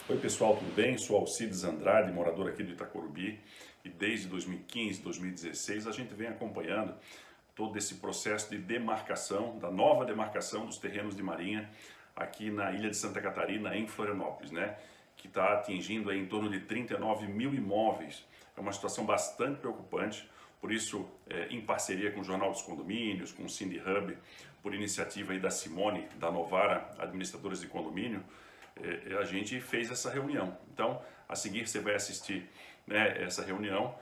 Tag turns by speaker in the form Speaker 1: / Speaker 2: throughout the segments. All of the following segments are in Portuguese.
Speaker 1: Oi pessoal, tudo bem? Sou Alcides Andrade, morador aqui do Itacorubi, e desde 2015, 2016 a gente vem acompanhando todo esse processo de demarcação, da nova demarcação dos terrenos de marinha aqui na ilha de Santa Catarina, em Florianópolis, né? Que está atingindo aí em torno de 39 mil imóveis. É uma situação bastante preocupante, por isso, em parceria com o Jornal dos Condomínios, com o Cindy Hub, por iniciativa aí da Simone, da Novara, administradoras de condomínio, a gente fez essa reunião. Então, a seguir você vai assistir, né, essa reunião,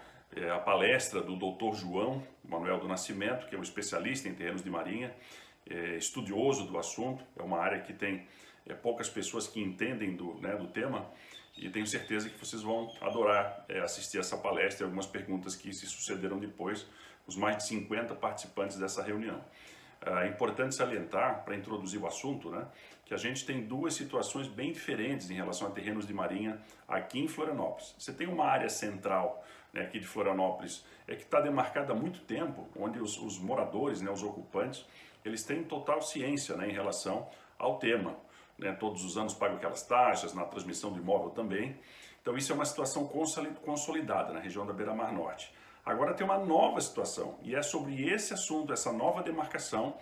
Speaker 1: a palestra do Dr. João Manuel do Nascimento, que é um especialista em terrenos de marinha, estudioso do assunto, é uma área que tem poucas pessoas que entendem do tema, e tenho certeza que vocês vão adorar assistir essa palestra e algumas perguntas que se sucederam depois, os mais de 50 participantes dessa reunião. É importante salientar, para introduzir o assunto, né, que a gente tem duas situações bem diferentes em relação a terrenos de marinha aqui em Florianópolis. Você tem uma área central, né, aqui de Florianópolis, que está demarcada há muito tempo, onde os moradores, né, os ocupantes, eles têm total ciência, né, em relação ao tema. Né, todos os anos pagam aquelas taxas, na transmissão do imóvel também. Então isso é uma situação consolidada na região da Beira-Mar Norte. Agora tem uma nova situação, e é sobre esse assunto, essa nova demarcação,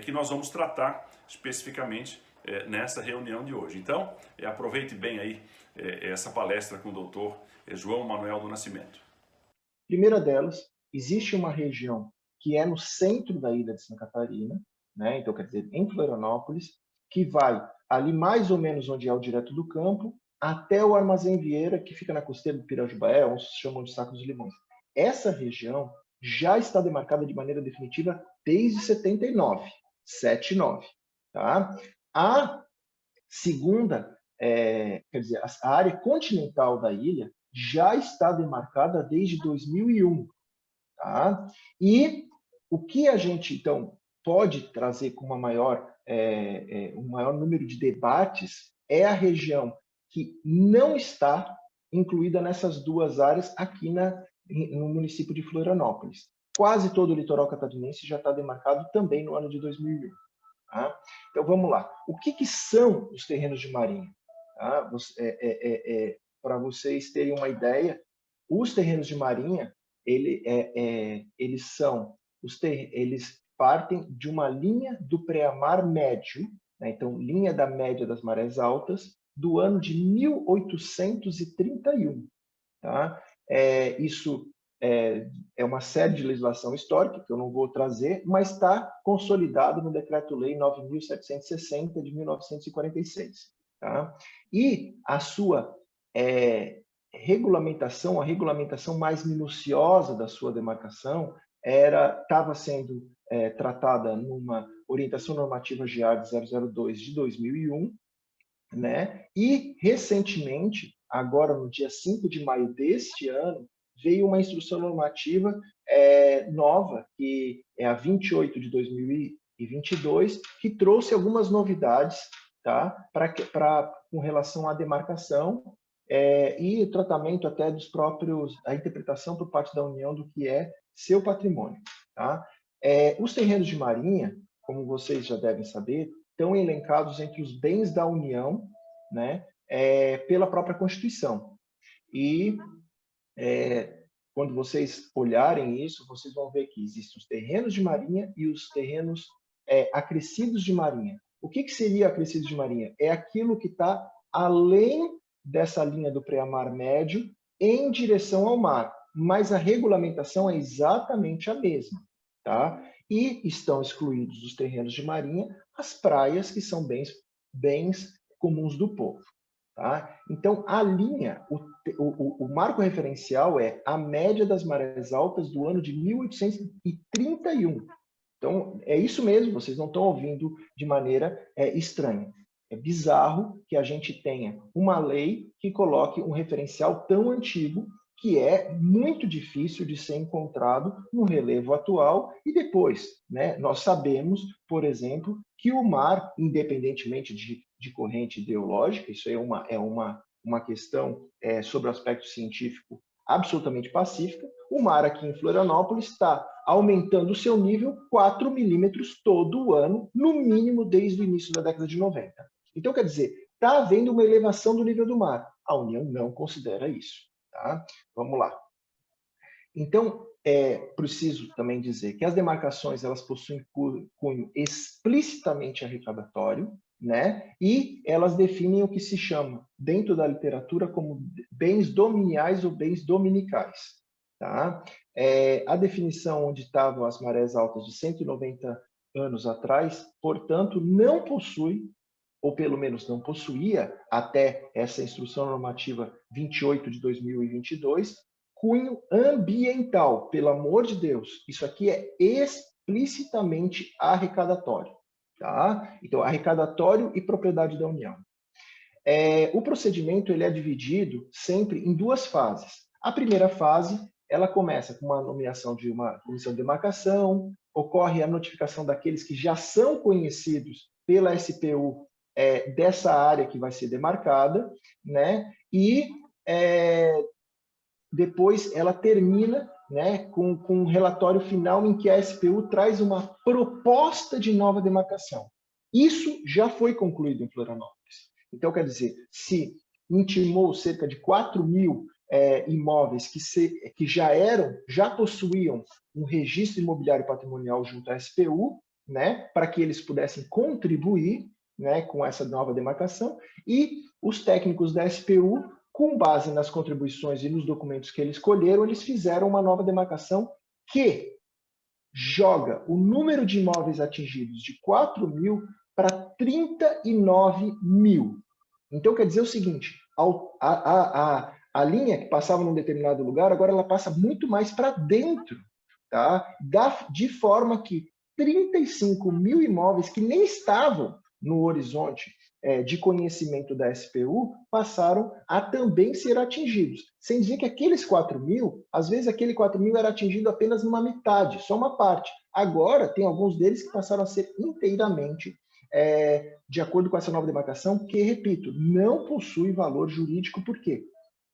Speaker 1: que nós vamos tratar especificamente nessa reunião de hoje. Então, aproveite bem aí essa palestra com o doutor João Manuel do Nascimento.
Speaker 2: Primeira delas, existe uma região que é no centro da ilha de Santa Catarina, né? Então, quer dizer, em Florianópolis, que vai ali mais ou menos onde é o Direto do Campo, até o Armazém Vieira, que fica na costeira do Pirajubaé, onde se chamam de Sacos de Limões. Essa região já está demarcada de maneira definitiva desde 79, 79, tá? A segunda, quer dizer, a área continental da ilha já está demarcada desde 2001, tá? E o que a gente, então, pode trazer com um maior número de debates é a região que não está incluída nessas duas áreas aqui no município de Florianópolis. Quase todo o litoral catarinense já está demarcado também no ano de 2001. Tá? Então, vamos lá. O que são os terrenos de marinha? Tá? Para vocês terem uma ideia, os terrenos de marinha, eles partem de uma linha do pré-mar médio, né? Então, linha da média das marés altas, do ano de 1831. Tá? Isso é uma série de legislação histórica, que eu não vou trazer, mas está consolidado no Decreto-Lei 9.760, de 1946. Tá? E a sua regulamentação, a regulamentação mais minuciosa da sua demarcação, estava sendo tratada numa orientação normativa GEAD 002 de 2001, né? E, recentemente, agora no dia 5 de maio deste ano, veio uma instrução normativa nova, que é a 28 de 2022, que trouxe algumas novidades, tá? Com relação à demarcação e o tratamento até a interpretação por parte da União do que é seu patrimônio. Tá? Os terrenos de marinha, como vocês já devem saber, estão elencados entre os bens da União, né, pela própria Constituição. E quando vocês olharem isso, vocês vão ver que existem os terrenos de marinha e os terrenos acrescidos de marinha. O que seria acrescidos de marinha? É aquilo que está além dessa linha do pré-mar médio em direção ao mar, mas a regulamentação é exatamente a mesma. Tá? E estão excluídos dos terrenos de marinha as praias, que são bens comuns do povo. Tá? Então, a linha, o marco referencial é a média das marés altas do ano de 1831. Então, é isso mesmo, vocês não estão ouvindo de maneira estranha. É bizarro que a gente tenha uma lei que coloque um referencial tão antigo, que é muito difícil de ser encontrado no relevo atual. E depois, né, nós sabemos, por exemplo, que o mar, independentemente de corrente ideológica, isso é uma questão sobre o aspecto científico absolutamente pacífica, o mar aqui em Florianópolis está aumentando o seu nível 4 milímetros todo o ano, no mínimo desde o início da década de 90. Então, quer dizer, está havendo uma elevação do nível do mar. A União não considera isso. Tá? Vamos lá. Então, é preciso também dizer que as demarcações elas possuem cunho explicitamente arrecadatório, né? E elas definem o que se chama, dentro da literatura, como bens dominiais ou bens dominicais. Tá? A definição onde estavam as marés altas de 190 anos atrás, portanto, não possui, ou pelo menos não possuía, até essa Instrução Normativa 28 de 2022, cunho ambiental, pelo amor de Deus. Isso aqui é explicitamente arrecadatório. Tá? Então, arrecadatório e propriedade da União. O procedimento ele é dividido sempre em duas fases. A primeira fase, ela começa com uma nomeação de uma comissão de demarcação, ocorre a notificação daqueles que já são conhecidos pela SPU dessa área que vai ser demarcada, né? E depois ela termina, né, com um relatório final em que a SPU traz uma proposta de nova demarcação. Isso já foi concluído em Florianópolis. Então, quer dizer, se intimou cerca de 4.000 imóveis que já possuíam um registro imobiliário patrimonial junto à SPU, né, para que eles pudessem contribuir, né, com essa nova demarcação, e os técnicos da SPU, com base nas contribuições e nos documentos que eles escolheram, eles fizeram uma nova demarcação que joga o número de imóveis atingidos de 4.000 para 39.000. Então, quer dizer o seguinte, a linha que passava num determinado lugar, agora ela passa muito mais para dentro, tá? De forma que 35.000 imóveis que nem estavam no horizonte de conhecimento da SPU passaram a também ser atingidos. Sem dizer que aqueles 4.000, às vezes aquele 4.000 era atingido apenas numa metade, só uma parte. Agora, tem alguns deles que passaram a ser inteiramente de acordo com essa nova demarcação, que, repito, não possui valor jurídico, por quê?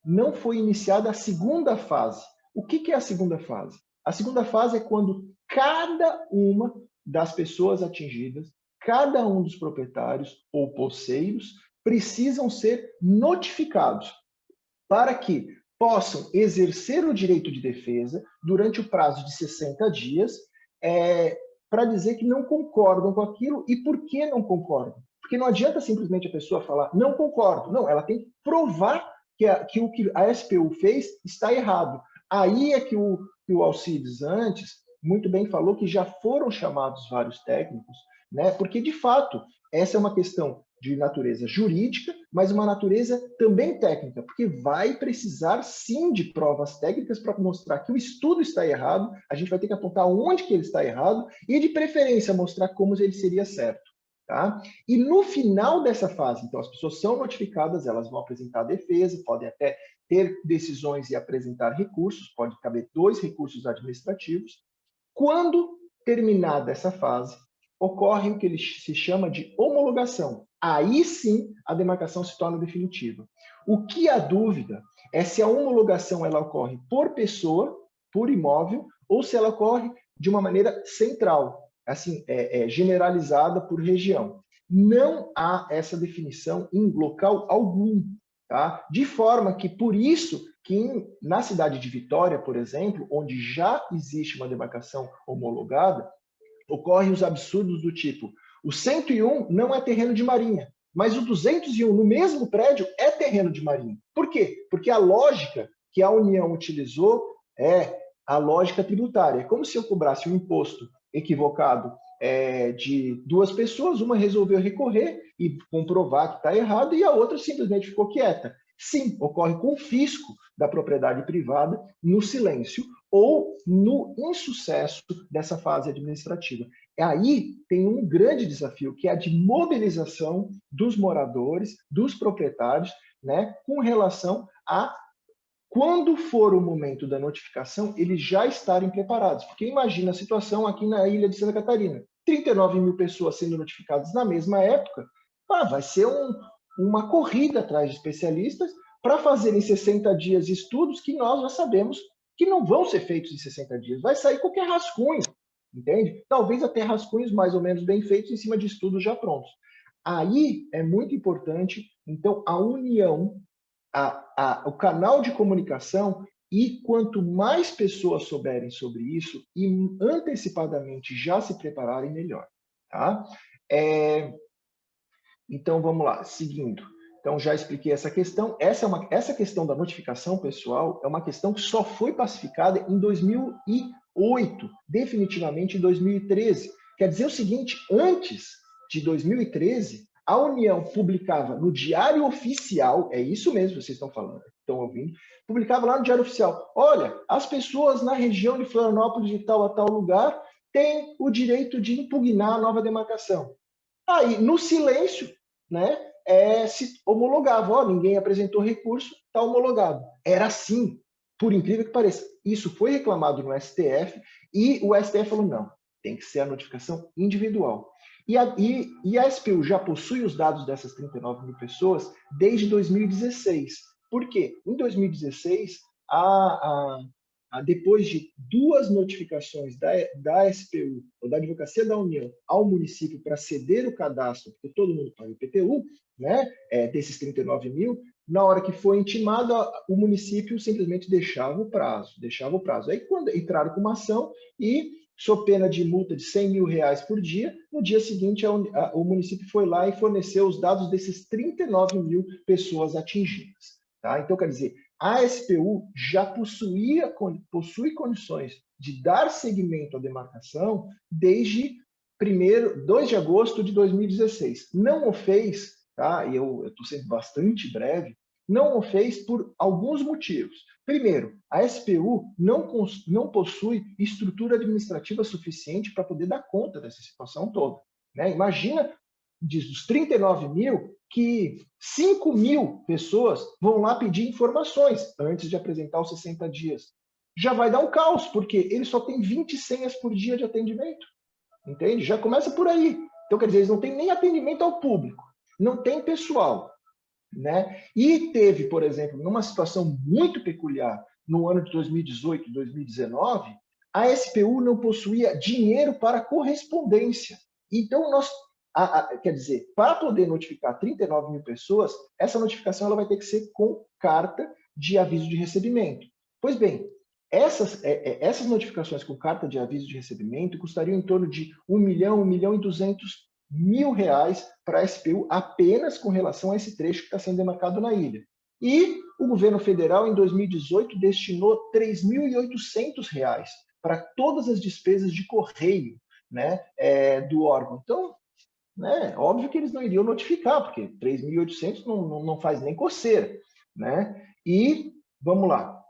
Speaker 2: Não foi iniciada a segunda fase. O que é a segunda fase? A segunda fase é quando cada uma das pessoas atingidas, cada um dos proprietários ou posseiros precisam ser notificados para que possam exercer o direito de defesa durante o prazo de 60 dias, para dizer que não concordam com aquilo. E por que não concordam? Porque não adianta simplesmente a pessoa falar, não concordo. Não, ela tem que provar que o que a SPU fez está errado. Aí é que o Alcides antes muito bem falou que já foram chamados vários técnicos, né? Porque, de fato, essa é uma questão de natureza jurídica, mas uma natureza também técnica, porque vai precisar, sim, de provas técnicas para mostrar que o estudo está errado, a gente vai ter que apontar onde que ele está errado e, de preferência, mostrar como ele seria certo. Tá? E no final dessa fase, então, as pessoas são notificadas, elas vão apresentar defesa, podem até ter decisões e apresentar recursos, pode caber 2 recursos administrativos. Quando terminada essa fase, ocorre o que ele se chama de homologação. Aí sim a demarcação se torna definitiva. O que há dúvida é se a homologação ela ocorre por pessoa, por imóvel, ou se ela ocorre de uma maneira central, assim, generalizada por região. Não há essa definição em local algum, tá? De forma que, por isso, que na cidade de Vitória, por exemplo, onde já existe uma demarcação homologada, ocorrem os absurdos do tipo, o 101 não é terreno de marinha, mas o 201 no mesmo prédio é terreno de marinha. Por quê? Porque a lógica que a União utilizou é a lógica tributária. É como se eu cobrasse um imposto equivocado de 2 pessoas, uma resolveu recorrer e comprovar que está errado e a outra simplesmente ficou quieta. Sim, ocorre confisco da propriedade privada no silêncio ou no insucesso dessa fase administrativa. Aí tem um grande desafio, que é a de mobilização dos moradores, dos proprietários, né, com relação a, quando for o momento da notificação, eles já estarem preparados. Porque imagina a situação aqui na ilha de Santa Catarina, 39.000 pessoas sendo notificadas na mesma época, vai ser uma corrida atrás de especialistas para fazerem 60 dias estudos que nós já sabemos que não vão ser feitos em 60 dias. Vai sair qualquer rascunho, entende? Talvez até rascunhos mais ou menos bem feitos em cima de estudos já prontos. Aí é muito importante Então, a união, o canal de comunicação, e quanto mais pessoas souberem sobre isso e antecipadamente já se prepararem, melhor. Tá? Então, vamos lá, seguindo. Então, já expliquei essa questão. Essa questão da notificação, pessoal, é uma questão que só foi pacificada em 2008, definitivamente em 2013. Quer dizer o seguinte, antes de 2013, a União publicava no Diário Oficial, é isso mesmo que vocês estão falando, estão ouvindo, publicava lá no Diário Oficial, olha, as pessoas na região de Florianópolis de tal a tal lugar têm o direito de impugnar a nova demarcação. Aí, no silêncio, né, se homologava. Ó, ninguém apresentou recurso, está homologado. Era assim, por incrível que pareça. Isso foi reclamado no STF e o STF falou, não, tem que ser a notificação individual. E a SPU já possui os dados dessas 39 mil pessoas desde 2016. Por quê? Em 2016, depois de 2 notificações da SPU, ou da Advocacia da União, ao município para ceder o cadastro, porque todo mundo paga IPTU, né, desses 39 mil, na hora que foi intimado, o município simplesmente deixava o prazo. Aí, quando entraram com uma ação e, sob pena de multa de 100 mil reais por dia, no dia seguinte, o município foi lá e forneceu os dados desses 39 mil pessoas atingidas. Tá? Então, quer dizer, a SPU já possui condições de dar seguimento à demarcação desde 2 de agosto de 2016. Não o fez, tá? E eu estou sendo bastante breve, não o fez por alguns motivos. Primeiro, a SPU não possui estrutura administrativa suficiente para poder dar conta dessa situação toda. Né? Imagina, dos 39 mil, que 5 mil pessoas vão lá pedir informações antes de apresentar os 60 dias. Já vai dar um caos, porque ele só tem 20 senhas por dia de atendimento. Entende? Já começa por aí. Então, quer dizer, eles não têm nem atendimento ao público, não tem pessoal. Né? E teve, por exemplo, numa situação muito peculiar, no ano de 2018 e 2019, a SPU não possuía dinheiro para correspondência. Então, quer dizer, para poder notificar 39 mil pessoas, essa notificação ela vai ter que ser com carta de aviso de recebimento. Pois bem, essas notificações com carta de aviso de recebimento custariam em torno de 1 milhão, 1 milhão e 200 mil reais para a SPU apenas com relação a esse trecho que está sendo demarcado na ilha. E o governo federal, em 2018, destinou R$ 3.800 para todas as despesas de correio, né, do órgão. Então, né, óbvio que eles não iriam notificar, porque 3.800 não faz nem coceira. Né? E vamos lá,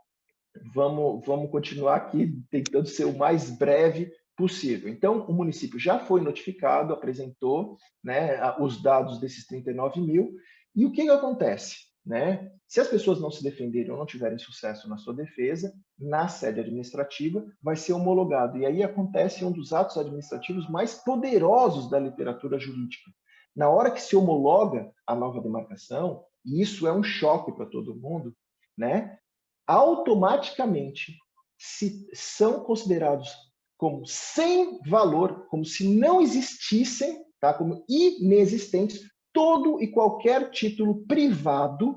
Speaker 2: vamos continuar aqui tentando ser o mais breve possível. Então, o município já foi notificado, apresentou, né, os dados desses 39 mil, e o que acontece? Né? Se as pessoas não se defenderem ou não tiverem sucesso na sua defesa, na sede administrativa, vai ser homologado. E aí acontece um dos atos administrativos mais poderosos da literatura jurídica. Na hora que se homologa a nova demarcação, e isso é um choque para todo mundo, né? Automaticamente são considerados como sem valor, como se não existissem, tá? Como inexistentes, todo e qualquer título privado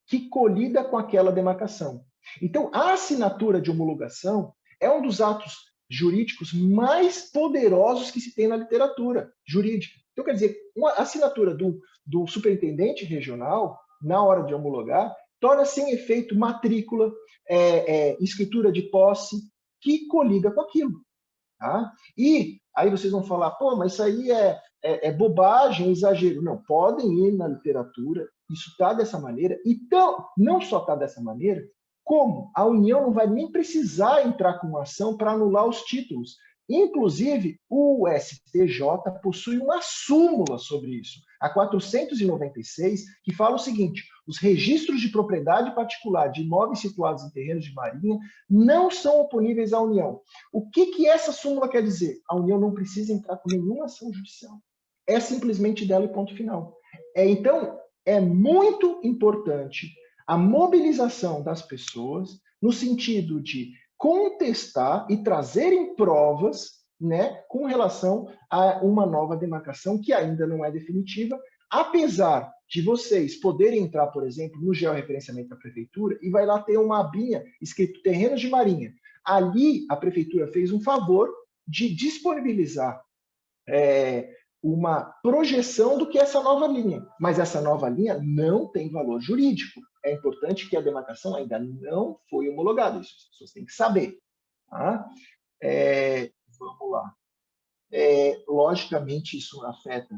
Speaker 2: que colida com aquela demarcação. Então, a assinatura de homologação é um dos atos jurídicos mais poderosos que se tem na literatura jurídica. Então, quer dizer, a assinatura do superintendente regional, na hora de homologar, torna sem efeito matrícula, escritura de posse, que colida com aquilo. Tá? E aí vocês vão falar, pô, mas isso aí é bobagem, exagero. Não, podem ir na literatura, isso está dessa maneira. Então, não só está dessa maneira, como a União não vai nem precisar entrar com uma ação para anular os títulos. Inclusive, o STJ possui uma súmula sobre isso, a 496, que fala o seguinte: os registros de propriedade particular de imóveis situados em terrenos de marinha não são oponíveis à União. O que essa súmula quer dizer? A União não precisa entrar com nenhuma ação judicial. É simplesmente dela e ponto final. Então, é muito importante a mobilização das pessoas no sentido de contestar e trazerem provas, né, com relação a uma nova demarcação que ainda não é definitiva, apesar de vocês poderem entrar, por exemplo, no georreferenciamento da prefeitura e vai lá ter uma abinha escrito terrenos de marinha. Ali, a prefeitura fez um favor de disponibilizar uma projeção do que é essa nova linha. Mas essa nova linha não tem valor jurídico. É importante que a demarcação ainda não foi homologada. Isso as pessoas têm que saber. Tá? Vamos lá. Logicamente, isso afeta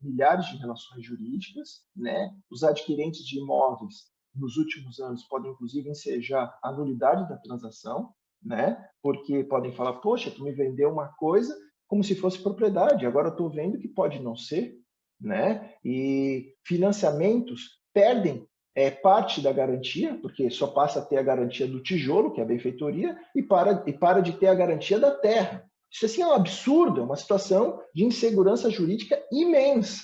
Speaker 2: milhares de relações jurídicas, né? Os adquirentes de imóveis, nos últimos anos, podem, inclusive, ensejar a nulidade da transação, né? Porque podem falar, poxa, tu me vendeu uma coisa como se fosse propriedade, agora eu estou vendo que pode não ser, né? E financiamentos perdem parte da garantia, porque só passa a ter a garantia do tijolo, que é a benfeitoria, e para de ter a garantia da terra. Isso assim, é um absurdo, é uma situação de insegurança jurídica imensa.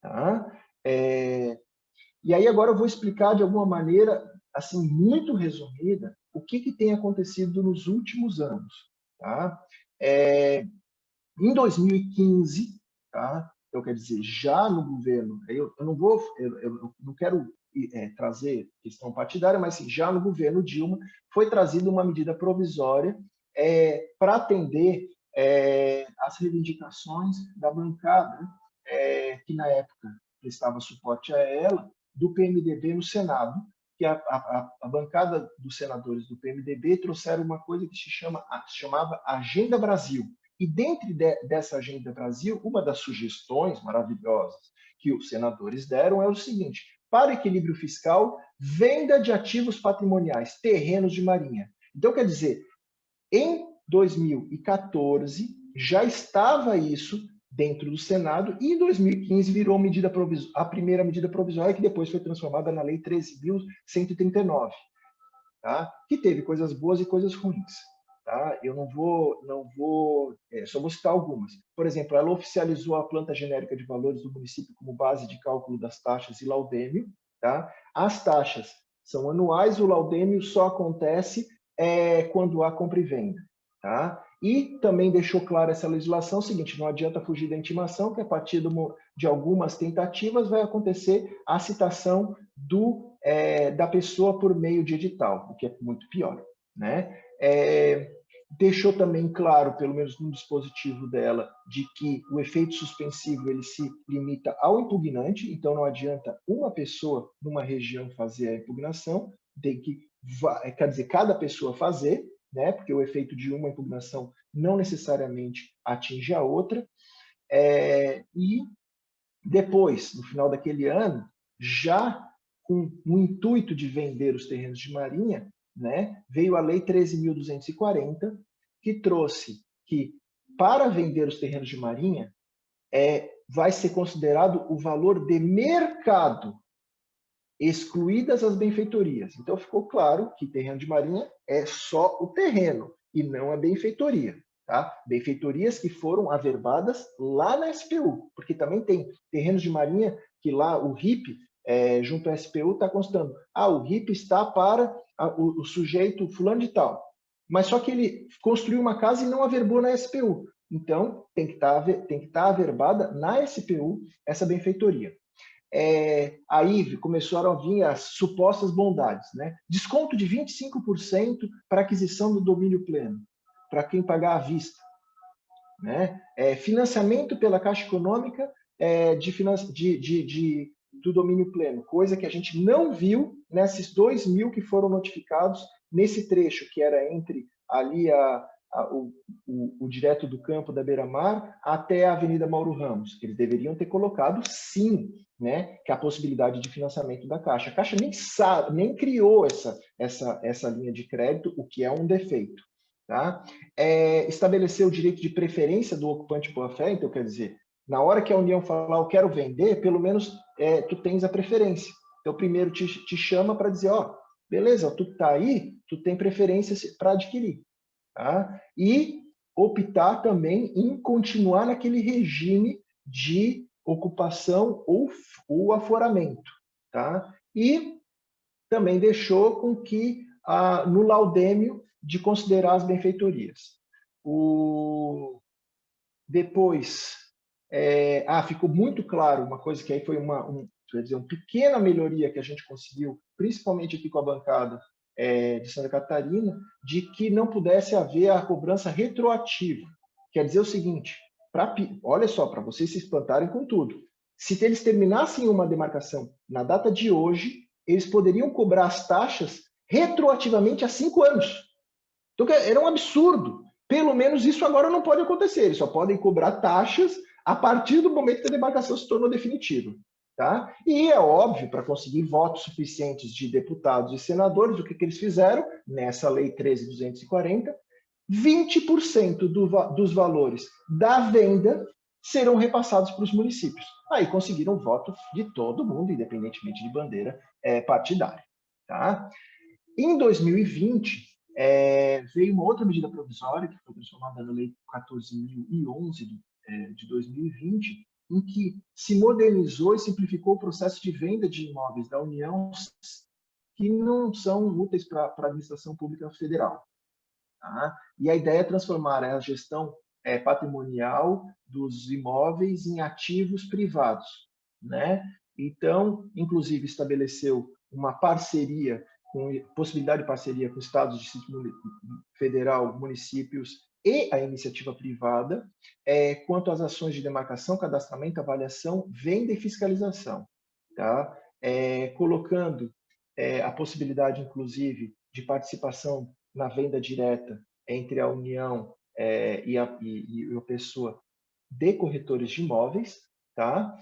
Speaker 2: Tá? E aí agora eu vou explicar de alguma maneira, assim, muito resumida, o que tem acontecido nos últimos anos. Tá? Em 2015, tá? Então, quer dizer, já no governo, eu não quero trazer questão partidária, mas sim, já no governo Dilma foi trazida uma medida provisória para atender as reivindicações da bancada, que na época prestava suporte a ela, do PMDB no Senado, que a bancada dos senadores do PMDB trouxeram uma coisa que se chamava Agenda Brasil. E dentro dessa Agenda Brasil, uma das sugestões maravilhosas que os senadores deram é o seguinte: para equilíbrio fiscal, venda de ativos patrimoniais, terrenos de marinha. Então, quer dizer, em 2014 já estava isso dentro do Senado e em 2015 virou a primeira medida provisória, que depois foi transformada na Lei 13.139, tá? Que teve coisas boas e coisas ruins. Tá? Eu só vou citar algumas. Por exemplo, ela oficializou a planta genérica de valores do município como base de cálculo das taxas e laudêmio. Tá? As taxas são anuais, o laudêmio só acontece quando há compra e venda. Tá? E também deixou claro essa legislação o seguinte: não adianta fugir da intimação, que a partir de algumas tentativas vai acontecer a citação da pessoa por meio de edital, o que é muito pior. Né? Deixou também claro, pelo menos no dispositivo dela, de que o efeito suspensivo ele se limita ao impugnante, então não adianta uma pessoa numa região fazer a impugnação, quer dizer, cada pessoa fazer, né? Porque o efeito de uma impugnação não necessariamente atinge a outra. E depois, no final daquele ano, já com o intuito de vender os terrenos de marinha, né, veio a Lei 13.240, que trouxe que, para vender os terrenos de marinha, vai ser considerado o valor de mercado, excluídas as benfeitorias. Então, ficou claro que terreno de marinha é só o terreno e não a benfeitoria. Tá? Benfeitorias que foram averbadas lá na SPU, porque também tem terrenos de marinha que lá o RIP, junto à SPU, está constando. O RIP está para o sujeito fulano de tal. Mas só que ele construiu uma casa e não averbou na SPU. Então, tem que estar averbada na SPU essa benfeitoria. Aí começaram a vir as supostas bondades, né? Desconto de 25% para aquisição do domínio pleno, para quem pagar à vista, né? Financiamento pela Caixa Econômica do domínio pleno, coisa que a gente não viu nesses 2.000 que foram notificados nesse trecho, que era entre ali o direto do campo da Beira-Mar até a Avenida Mauro Ramos. Eles deveriam ter colocado, sim, né, que a possibilidade de financiamento da Caixa. A Caixa nem criou essa linha de crédito, o que é um defeito. Tá? Estabeleceu o direito de preferência do ocupante boa-fé, então quer dizer, na hora que a União falar eu quero vender, pelo menos tu tens a preferência. Então primeiro te chama para dizer, beleza, tu que está aí, tu tem preferência para adquirir. Tá? E optar também em continuar naquele regime de ocupação ou aforamento. Tá? E também deixou com que, no laudêmio, de considerar as benfeitorias. Depois, ficou muito claro uma coisa que aí foi quer dizer, uma pequena melhoria que a gente conseguiu, principalmente aqui com a bancada de Santa Catarina, de que não pudesse haver a cobrança retroativa. Quer dizer o seguinte, olha só, para vocês se espantarem com tudo, se eles terminassem uma demarcação na data de hoje, eles poderiam cobrar as taxas retroativamente a 5 anos. Então, era um absurdo. Pelo menos isso agora não pode acontecer. Eles só podem cobrar taxas a partir do momento que a demarcação se tornou definitiva. Tá? E é óbvio, para conseguir votos suficientes de deputados e senadores, o que eles fizeram nessa Lei 13.240? 20% dos valores da venda serão repassados para os municípios. Aí conseguiram o voto de todo mundo, independentemente de bandeira partidária. Tá? Em 2020, veio uma outra medida provisória, que foi transformada na Lei 14.011 de 2020, em que se modernizou e simplificou o processo de venda de imóveis da União que não são úteis para a administração pública federal. Tá? E a ideia é transformar a gestão patrimonial dos imóveis em ativos privados. Né? Então, inclusive, estabeleceu uma parceria, com possibilidade de parceria com estados, Distrito Federal, municípios e a iniciativa privada, quanto às ações de demarcação, cadastramento, avaliação, venda e fiscalização. Tá? Colocando a possibilidade, inclusive, de participação na venda direta entre a União e a pessoa de corretores de imóveis. Tá?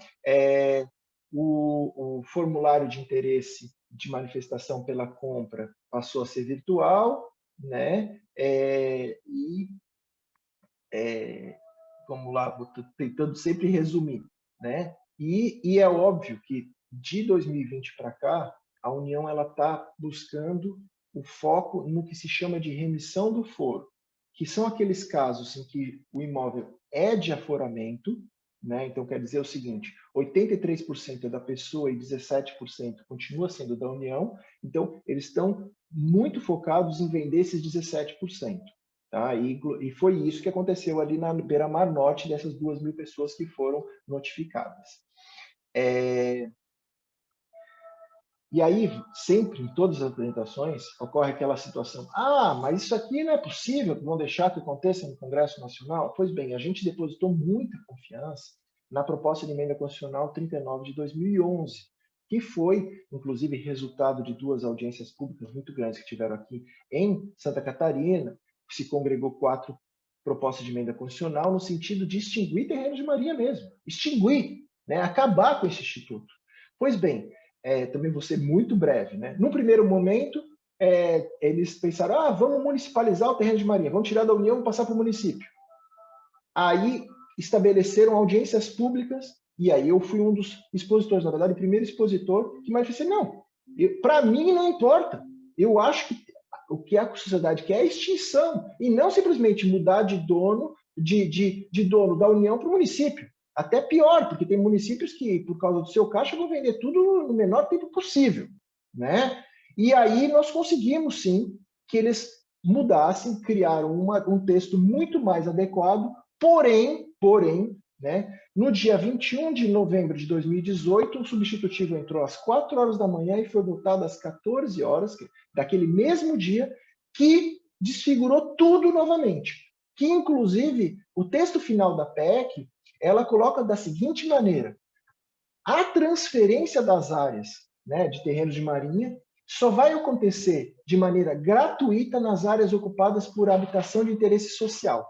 Speaker 2: O formulário de interesse de manifestação pela compra passou a ser virtual, né? Vamos lá, vou tentando sempre resumir, né? E é óbvio que de 2020 para cá, a União ela está buscando o foco no que se chama de remissão do foro, que são aqueles casos em que o imóvel é de aforamento, né? Então quer dizer o seguinte, 83% é da pessoa e 17% continua sendo da União, então eles estão muito focados em vender esses 17%. Tá? E foi isso que aconteceu ali na Beira-Mar Norte, dessas 2.000 pessoas que foram notificadas. E aí, sempre, em todas as apresentações, ocorre aquela situação, mas isso aqui não é possível, vão deixar que aconteça no Congresso Nacional? Pois bem, a gente depositou muita confiança na proposta de emenda constitucional 39 de 2011, que foi, inclusive, resultado de 2 audiências públicas muito grandes que tiveram aqui em Santa Catarina. Se congregou 4 propostas de emenda constitucional no sentido de extinguir terrenos de marinha mesmo, extinguir, né? Acabar com esse instituto. Pois bem, também vou ser muito breve, né? No primeiro momento, eles pensaram, vamos municipalizar o terreno de marinha, vamos tirar da União e passar para o município. Aí estabeleceram audiências públicas, e aí eu fui um dos expositores, na verdade, o primeiro expositor que manifestei, não, para mim não importa, eu acho que o que a sociedade quer é a extinção, e não simplesmente mudar de dono, de dono da União para o município. Até pior, porque tem municípios que, por causa do seu caixa, vão vender tudo no menor tempo possível. Né? E aí nós conseguimos, sim, que eles mudassem, criaram um texto muito mais adequado, porém, né, no dia 21 de novembro de 2018, o substitutivo entrou às 4 horas da manhã e foi votado às 14 horas, daquele mesmo dia, que desfigurou tudo novamente. Que, inclusive, o texto final da PEC, ela coloca da seguinte maneira, a transferência das áreas, né, de terrenos de marinha só vai acontecer de maneira gratuita nas áreas ocupadas por habitação de interesse social.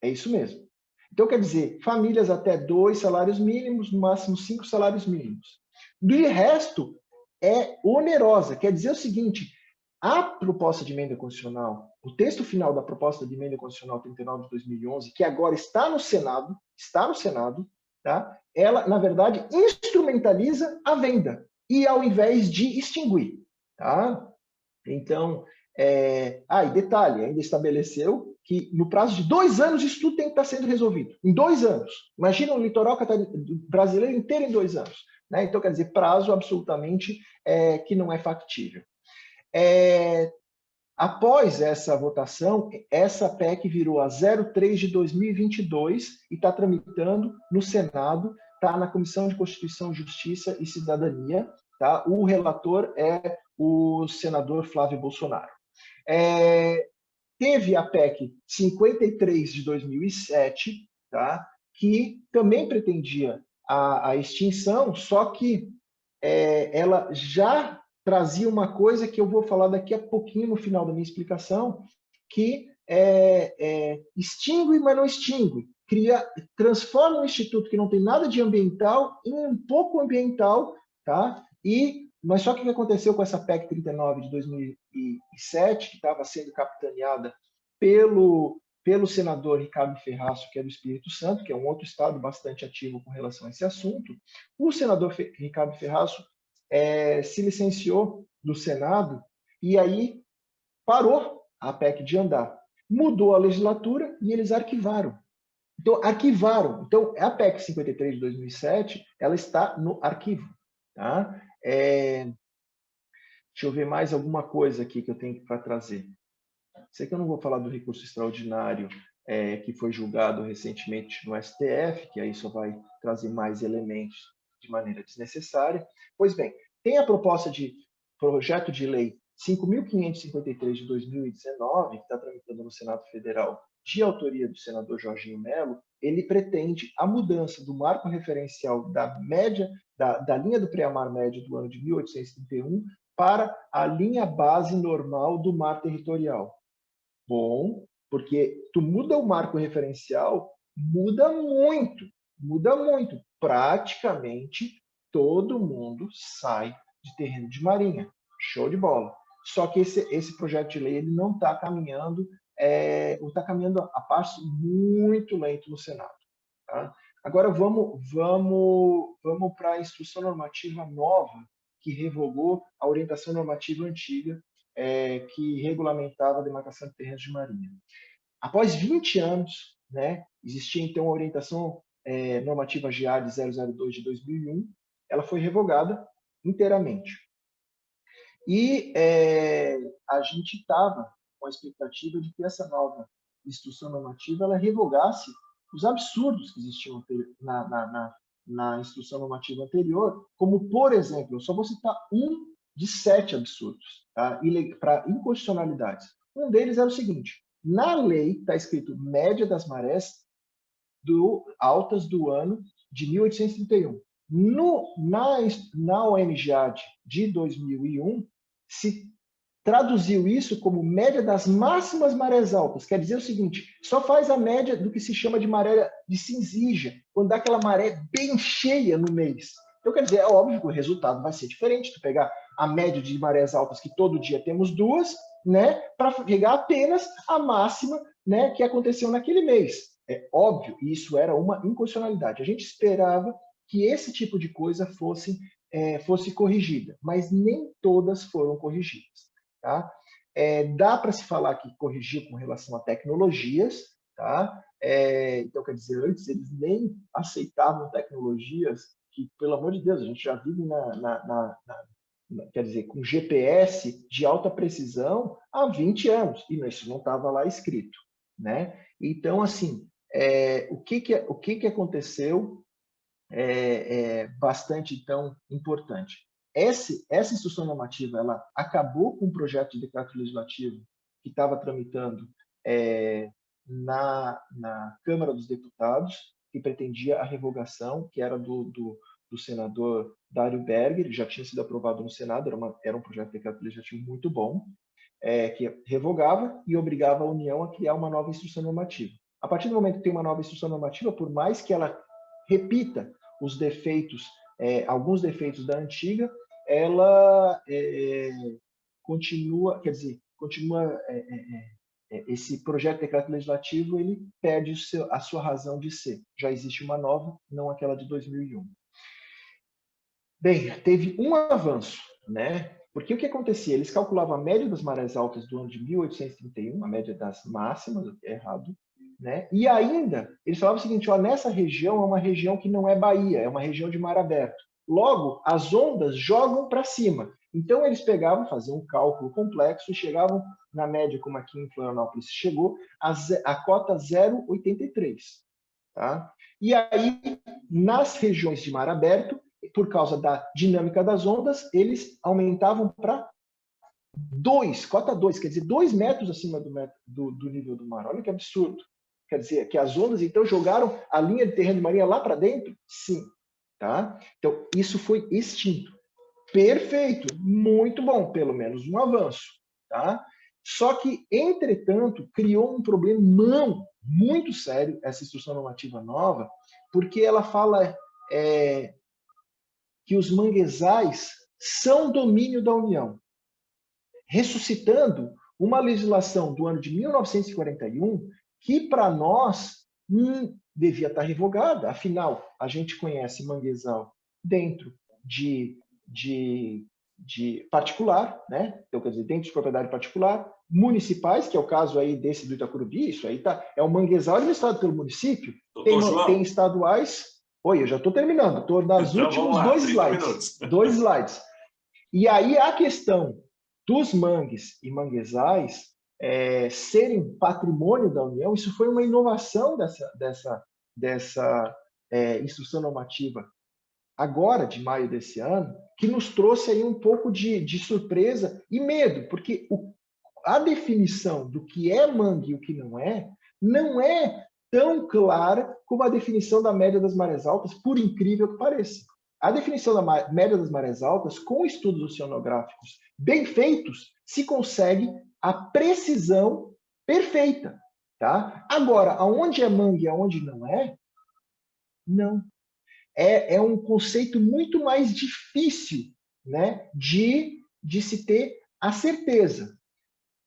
Speaker 2: É isso mesmo. Então, quer dizer, famílias até 2 salários mínimos, no máximo 5 salários mínimos. Do resto, é onerosa. Quer dizer o seguinte, a proposta de emenda constitucional, o texto final da proposta de emenda constitucional 39 de 2011, que agora está no Senado, tá? Ela, na verdade, instrumentaliza a venda, e ao invés de extinguir. Tá? Então, e detalhe, ainda estabeleceu que no prazo de 2 anos isso tudo tem que estar sendo resolvido. Em 2 anos. Imagina o litoral brasileiro inteiro em 2 anos. Né? Então, quer dizer, prazo absolutamente que não é factível. Após essa votação, essa PEC virou a 03 de 2022 e está tramitando no Senado está na Comissão de Constituição, Justiça e Cidadania. Tá? O relator é o senador Flávio Bolsonaro. Teve a PEC 53 de 2007, tá? Que também pretendia a extinção, só que ela já trazia uma coisa que eu vou falar daqui a pouquinho no final da minha explicação, que extingue, mas não extingue. Transforma um instituto que não tem nada de ambiental em um pouco ambiental, tá? Mas só que o que aconteceu com essa PEC 39 de 2007, que estava sendo capitaneada pelo senador Ricardo Ferraço, que é do Espírito Santo, que é um outro estado bastante ativo com relação a esse assunto, o senador Ricardo Ferraço se licenciou do Senado e aí parou a PEC de andar. Mudou a legislatura e eles arquivaram. Então, Então, a PEC 53 de 2007, ela está no arquivo. Tá? Deixa eu ver mais alguma coisa aqui que eu tenho para trazer. Sei que eu não vou falar do recurso extraordinário que foi julgado recentemente no STF, que aí só vai trazer mais elementos de maneira desnecessária. Pois bem, tem a proposta de projeto de lei 5.553 de 2019, que está tramitando no Senado Federal, de autoria do senador Jorginho Melo. Ele pretende a mudança do marco referencial da média, da linha do pré-mar médio do ano de 1831 para a linha base normal do mar territorial. Bom, porque tu muda o marco referencial, muda muito. Praticamente todo mundo sai de terreno de marinha. Show de bola. Só que esse projeto de lei ele não está caminhando, está caminhando a passo muito lento no Senado. Tá? Agora vamos para a instrução normativa nova que revogou a orientação normativa antiga que regulamentava a demarcação de terrenos de marinha. Após 20 anos, né, existia então a orientação normativa GA de 002 de 2001, ela foi revogada inteiramente. E a gente estava com a expectativa de que essa nova instrução normativa ela revogasse os absurdos que existiam na instrução normativa anterior, como, por exemplo, eu só vou citar um de 7 absurdos, tá? Para inconstitucionalidades. Um deles era o seguinte: na lei está escrito média das marés altas do ano de 1831. Na ONGAD de 2001, se traduziu isso como média das máximas marés altas. Quer dizer o seguinte, só faz a média do que se chama de maré de cinzija, quando dá aquela maré bem cheia no mês. Então, quer dizer, é óbvio que o resultado vai ser diferente. Tu pegar a média de marés altas, que todo dia temos 2, né, para pegar apenas a máxima, né, que aconteceu naquele mês. É óbvio, e isso era uma inconstitucionalidade. A gente esperava que esse tipo de coisa fosse corrigida, mas nem todas foram corrigidas. Tá? Dá para se falar que corrigiu com relação a tecnologias, tá? Então, quer dizer, antes eles nem aceitavam tecnologias que, pelo amor de Deus, a gente já vive quer dizer, com GPS de alta precisão há 20 anos, e isso não estava lá escrito, né? Então, assim, o que aconteceu bastante, então, importante. Essa instrução normativa ela acabou com um projeto de decreto legislativo que estava tramitando na Câmara dos Deputados, que pretendia a revogação, que era do senador Dário Berger, já tinha sido aprovado no Senado, era um projeto de decreto legislativo muito bom, que revogava e obrigava a União a criar uma nova instrução normativa. A partir do momento que tem uma nova instrução normativa, por mais que ela repita os defeitos, alguns defeitos da antiga, ela continua, esse projeto de decreto legislativo ele perde a sua razão de ser. Já existe uma nova, não aquela de 2001. Bem, teve um avanço, né? Porque o que acontecia? Eles calculavam a média das marés altas do ano de 1831, a média das máximas, o que é errado, né? E ainda, eles falavam o seguinte, ó, nessa região é uma região que não é baía, é uma região de mar aberto. Logo, as ondas jogam para cima. Então, eles pegavam, faziam um cálculo complexo e chegavam na média, como aqui em Florianópolis chegou, a cota 0,83. Tá? E aí, nas regiões de mar aberto, por causa da dinâmica das ondas, eles aumentavam para 2, cota 2, quer dizer, 2 metros acima do nível do mar. Olha que absurdo. Quer dizer, que as ondas, então, jogaram a linha de terreno de marinha lá para dentro? Sim. Tá? Então, isso foi extinto. Perfeito, muito bom, pelo menos um avanço. Tá? Só que, entretanto, criou um problemão muito sério, essa instrução normativa nova, porque ela fala que os manguezais são domínio da União, ressuscitando uma legislação do ano de 1941 que, para nós, devia estar revogada. Afinal, a gente conhece manguezal dentro de particular, né? Então, quer dizer, dentro de propriedade particular, municipais, que é o caso aí desse do Itacurubi, isso aí é um manguezal administrado pelo município. Tem estaduais. Oi, eu já estou terminando, estou nos
Speaker 1: então,
Speaker 2: últimos 2 slides. 2 slides. E aí a questão dos mangues e manguezais serem patrimônio da União, isso foi uma inovação dessa instrução normativa agora, de maio desse ano, que nos trouxe aí um pouco de surpresa e medo, porque a definição do que é mangue e o que não é tão clara como a definição da média das marés altas, por incrível que pareça. A definição da média das marés altas, com estudos oceanográficos bem feitos, se consegue a precisão perfeita. Tá? Agora, aonde é mangue e aonde não é, não. É um conceito muito mais difícil, né, de se ter a certeza.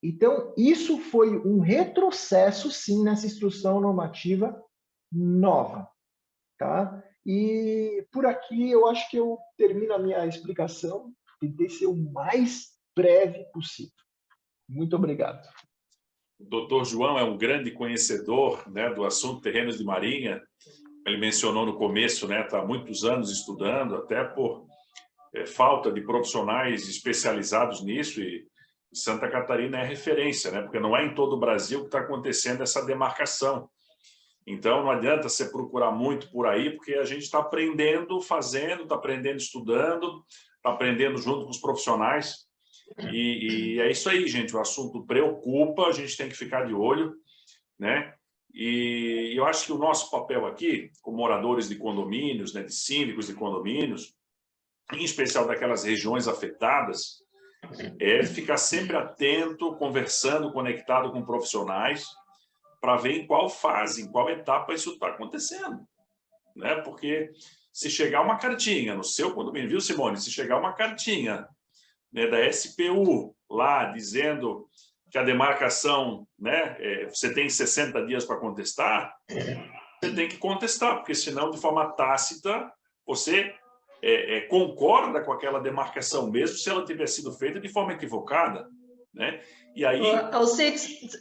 Speaker 2: Então, isso foi um retrocesso, sim, nessa instrução normativa nova. Tá? E por aqui eu acho que eu termino a minha explicação. Tentei ser o mais breve possível. Muito obrigado.
Speaker 1: O doutor João é um grande conhecedor, né, do assunto terrenos de marinha. Ele mencionou no começo, né, está há muitos anos estudando, até por falta de profissionais especializados nisso, e Santa Catarina é referência, né, porque não é em todo o Brasil que está acontecendo essa demarcação. Então, não adianta você procurar muito por aí, porque a gente está aprendendo, fazendo, está aprendendo, estudando, está aprendendo junto com os profissionais. E é isso aí, gente. O assunto preocupa, a gente tem que ficar de olho, né? E eu acho que o nosso papel aqui, como moradores de condomínios, né, de síndicos de condomínios, em especial daquelas regiões afetadas, é ficar sempre atento, conversando, conectado com profissionais, para ver em qual fase, em qual etapa isso está acontecendo, né? Porque se chegar uma cartinha no seu condomínio, viu, Simone? Se chegar uma cartinha, né, da SPU lá dizendo que a demarcação, né, você tem 60 dias para contestar, você tem que contestar, porque senão, de forma tácita, você concorda com aquela demarcação, mesmo se ela tiver sido feita de forma equivocada, né? E aí...
Speaker 3: Alcides,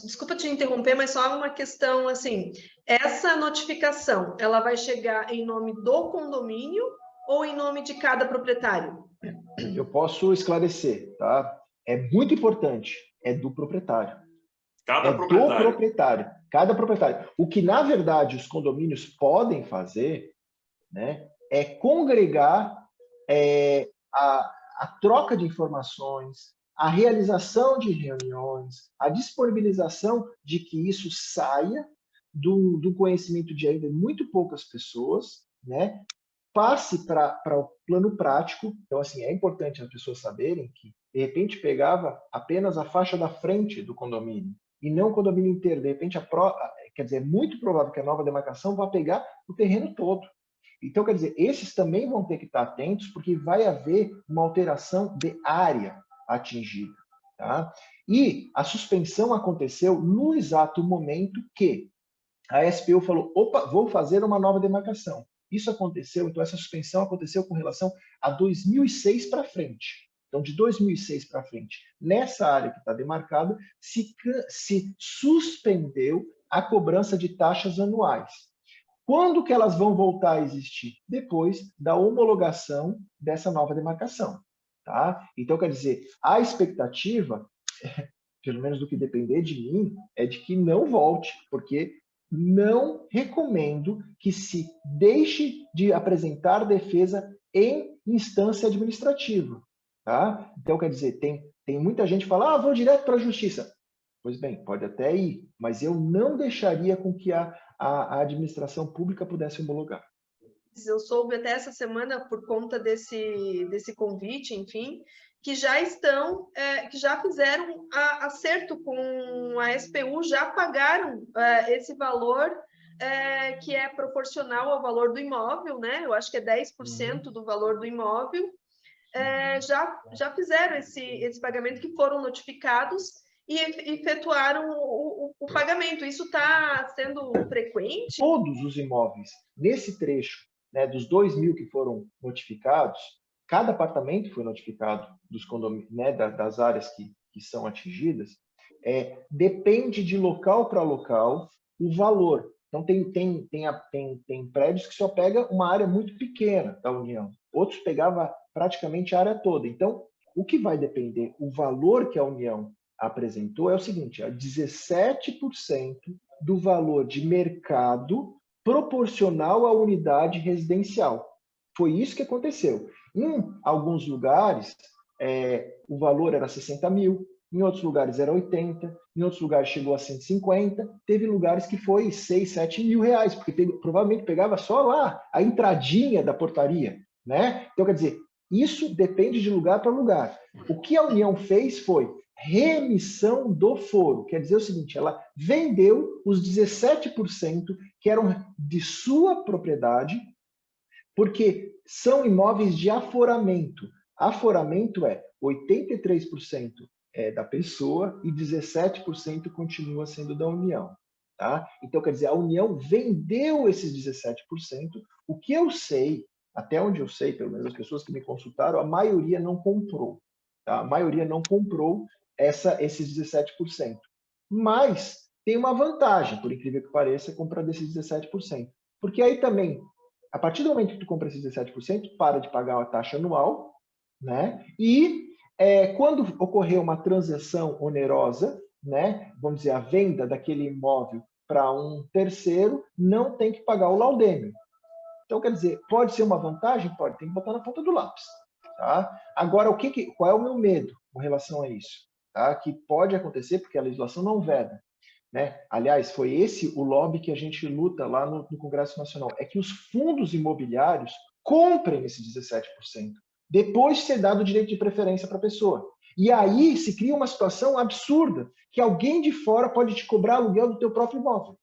Speaker 3: desculpa te interromper, mas só uma questão assim, essa notificação, ela vai chegar em nome do condomínio ou em nome de cada proprietário?
Speaker 2: Eu posso esclarecer, tá? É muito importante, é do proprietário.
Speaker 1: Cada proprietário.
Speaker 2: Do proprietário, cada proprietário. O que, na verdade, os condomínios podem fazer, né, é congregar a troca de informações, a realização de reuniões, a disponibilização de que isso saia do conhecimento de ainda muito poucas pessoas, né, passe para o plano prático. Então, assim, é importante as pessoas saberem que, de repente, pegava apenas a faixa da frente do condomínio e não o condomínio inteiro. De repente, quer dizer, é muito provável que a nova demarcação vá pegar o terreno todo. Então, quer dizer, esses também vão ter que estar atentos, porque vai haver uma alteração de área atingida. Tá? E a suspensão aconteceu no exato momento que a SPU falou, opa, vou fazer uma nova demarcação. Isso aconteceu, então essa suspensão aconteceu com relação a 2006 para frente. Então, de 2006 para frente, nessa área que está demarcada, se suspendeu a cobrança de taxas anuais. Quando que elas vão voltar a existir? Depois da homologação dessa nova demarcação. Tá? Então, quer dizer, a expectativa, pelo menos do que depender de mim, é de que não volte, porque não recomendo que se deixe de apresentar defesa em instância administrativa. Tá? Então, quer dizer, tem muita gente que fala, vou direto para a justiça. Pois bem, pode até ir, mas eu não deixaria com que a administração pública pudesse homologar.
Speaker 3: Eu soube até essa semana, por conta desse convite, enfim, que já estão, que já fizeram acerto com a SPU, já pagaram esse valor que é proporcional ao valor do imóvel, né? Eu acho que é 10% do valor do imóvel. Já fizeram esse pagamento, que foram notificados e efetuaram o pagamento. Isso está sendo frequente?
Speaker 2: Todos os imóveis, nesse trecho, né, dos 2.000 que foram notificados, cada apartamento foi notificado dos condomínios, né, das áreas que são atingidas, depende de local para local o valor. Então, tem prédios que só pega uma área muito pequena da União, outros pegava praticamente a área toda. Então, o que vai depender, o valor que a União apresentou é o seguinte, 17% do valor de mercado proporcional à unidade residencial. Foi isso que aconteceu. Em alguns lugares, o valor era 60 mil, em outros lugares era 80, em outros lugares chegou a 150, teve lugares que foi 6, 7 mil reais, porque provavelmente pegava só lá a entradinha da portaria, né? Então, quer dizer, isso depende de lugar para lugar. O que a União fez foi remissão do foro, quer dizer o seguinte, ela vendeu os 17% que eram de sua propriedade, porque são imóveis de aforamento. Aforamento é 83% da pessoa e 17% continua sendo da União. Tá? Então, quer dizer, a União vendeu esses 17%. O que eu sei, até onde eu sei, pelo menos as pessoas que me consultaram, a maioria não comprou. Tá? A maioria não comprou esses 17%. Mas tem uma vantagem, por incrível que pareça, comprar desses 17%. Porque aí também, a partir do momento que tu compra esses 17%, para de pagar a taxa anual, né? E quando ocorrer uma transação onerosa, né? Vamos dizer, a venda daquele imóvel para um terceiro, não tem que pagar o laudêmio. Então, quer dizer, pode ser uma vantagem? Pode, tem que botar na ponta do lápis. Tá? Agora, qual é o meu medo com relação a isso? Tá? Que pode acontecer, porque a legislação não veda. Né? Aliás, foi esse o lobby que a gente luta lá no Congresso Nacional, é que os fundos imobiliários comprem esses 17%, depois de ser dado o direito de preferência para a pessoa. E aí se cria uma situação absurda, que alguém de fora pode te cobrar aluguel do teu próprio imóvel.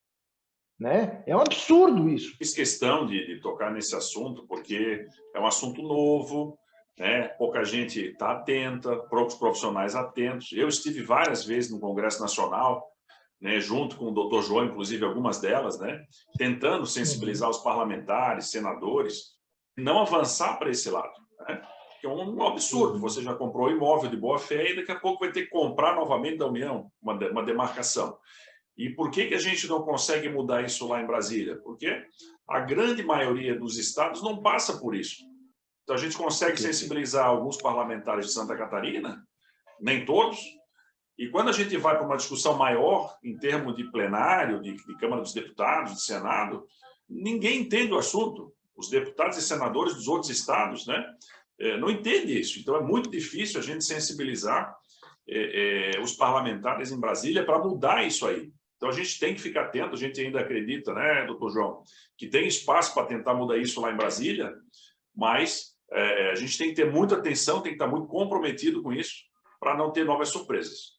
Speaker 2: Né? É um absurdo isso.
Speaker 1: Fiz questão de tocar nesse assunto, porque é um assunto novo, né? Pouca gente está atenta, poucos profissionais atentos. Eu estive várias vezes no Congresso Nacional, né, junto com o doutor João, inclusive algumas delas, né, tentando sensibilizar os parlamentares, senadores, não avançar para esse lado. Né? Que é um absurdo. Você já comprou imóvel de boa fé e daqui a pouco vai ter que comprar novamente da União, uma demarcação. E por que a gente não consegue mudar isso lá em Brasília? Porque a grande maioria dos estados não passa por isso. Então, a gente consegue sensibilizar alguns parlamentares de Santa Catarina, nem todos, e quando a gente vai para uma discussão maior, em termos de plenário, de Câmara dos Deputados, de Senado, ninguém entende o assunto. Os deputados e senadores dos outros estados, né, não entendem isso. Então, é muito difícil a gente sensibilizar os parlamentares em Brasília para mudar isso aí. Então, a gente tem que ficar atento, a gente ainda acredita, né, doutor João, que tem espaço para tentar mudar isso lá em Brasília, mas a gente tem que ter muita atenção, tem que estar muito comprometido com isso, para não ter novas surpresas.